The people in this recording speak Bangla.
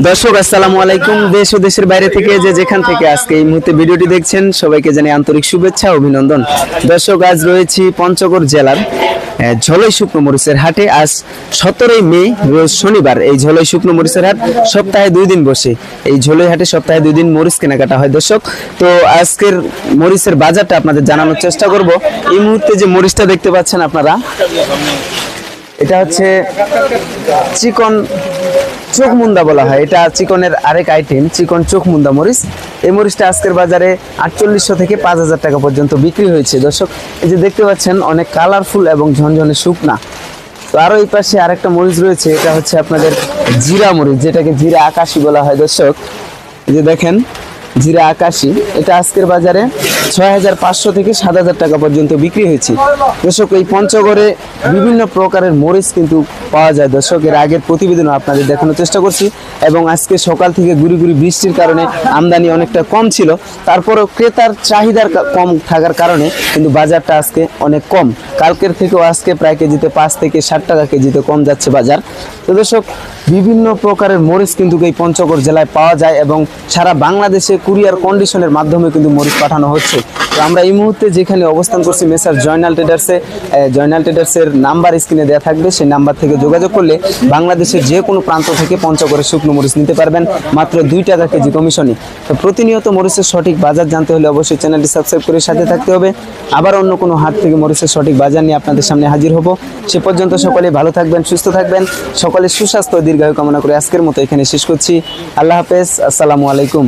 দর্শক আসসালামু আলাইকুম। দেশ ও দেশের বাইরে থেকে যেখান থেকে আজকে এই মুহূর্তে ভিডিওটি দেখছেন সবাইকে জানাই আন্তরিক শুভেচ্ছা অভিনন্দন। দর্শক আজ রয়েছি পঞ্চগড় জেলার ঝোলাই শুকনো মরিচের হাটে। আজ 17 মে রোজ শনিবার। এই ঝোলাই শুকনো মরিচের হাট সপ্তাহে 2 দিন বসে। এই ঝোলাই হাটে সপ্তাহে 2 দিন মরিচ কেনাকাটা হয়। দর্শক তো আজকের মরিচের বাজারটা আপনাদের জানানোর চেষ্টা করব। এই মুহূর্তে যে মরিচটা দেখতে পাচ্ছেন আপনারা, এটা হচ্ছে চিকন চোখমুন্দা বলা হয়। এটা চিকনের আরেক আইটেম, চিকন চোখমুন্দা মরিচ। এই মরিচটা আজকের বাজারে 4800 থেকে 5000 টাকা পর্যন্ত বিক্রি হয়েছে। দর্শক এই যে দেখতে পাচ্ছেন অনেক কালারফুল এবং ঝনঝনে শুকনা। তো আরো এই পাশে আরেকটা মরিচ রয়েছে, এটা হচ্ছে আপনাদের জিরা মরিচ, যেটাকে জিরা আকাশি বলা হয়। দর্শক এই যে দেখেন জিরা আকাশি, এটা আজকের বাজারে 6500 থেকে 7000 টাকা পর্যন্ত বিক্রি হয়েছে। দর্শক এই পঞ্চগড়ে বিভিন্ন প্রকারের মরিচ কিন্তু পাওয়া যায়। দর্শক এর আগের প্রতিবেদনও আপনাদের দেখানোর চেষ্টা করছি, এবং আজকে সকাল থেকে গুড়ি গুড়ি বৃষ্টির কারণে আমদানি অনেকটা কম ছিল। তারপরেও ক্রেতার চাহিদার কম থাকার কারণে কিন্তু বাজারটা আজকে অনেক কম। কালকের থেকেও আজকে প্রায় কেজিতে 5 থেকে 60 টাকা কেজিতে কম যাচ্ছে বাজার। তো দর্শক বিভিন্ন প্রকারের মরিচ কিন্তু এই পঞ্চগড় জেলায় পাওয়া যায়, এবং সারা বাংলাদেশে কুরিয়ার কন্ডিশনের মাধ্যমে কিন্তু মরিচ পাঠানো হচ্ছে। তো আমরা এই মুহূর্তে যেখানে অবস্থান করছি মেসার জয়নাল ট্রেডার্সে, জয়নাল ট্রেডার্সের নাম্বার স্ক্রিনে দেওয়া থাকবে। সেই নাম্বার থেকে যোগাযোগ করলে বাংলাদেশের যে কোনো প্রান্ত থেকে পঞ্চগড়ের শুকনো মরিচ নিতে পারবেন মাত্র 2 টাকা কেজি কমিশনে। তো প্রতিনিয়ত মরিচের সঠিক বাজার জানতে হলে অবশ্যই চ্যানেলটি সাবস্ক্রাইব করে সাথে থাকতে হবে। আবার অন্য কোনো হাট থেকে মরিচের সঠিক বাজার নিয়ে আপনাদের সামনে হাজির হব। সে পর্যন্ত সকলে ভালো থাকবেন, সুস্থ থাকবেন, সকলের সুস্বাস্থ্য দীর্ঘায়ু কামনা করে আজকের মতো এখানে শেষ করছি। আল্লাহ হাফেজ, আসসালামু আলাইকুম।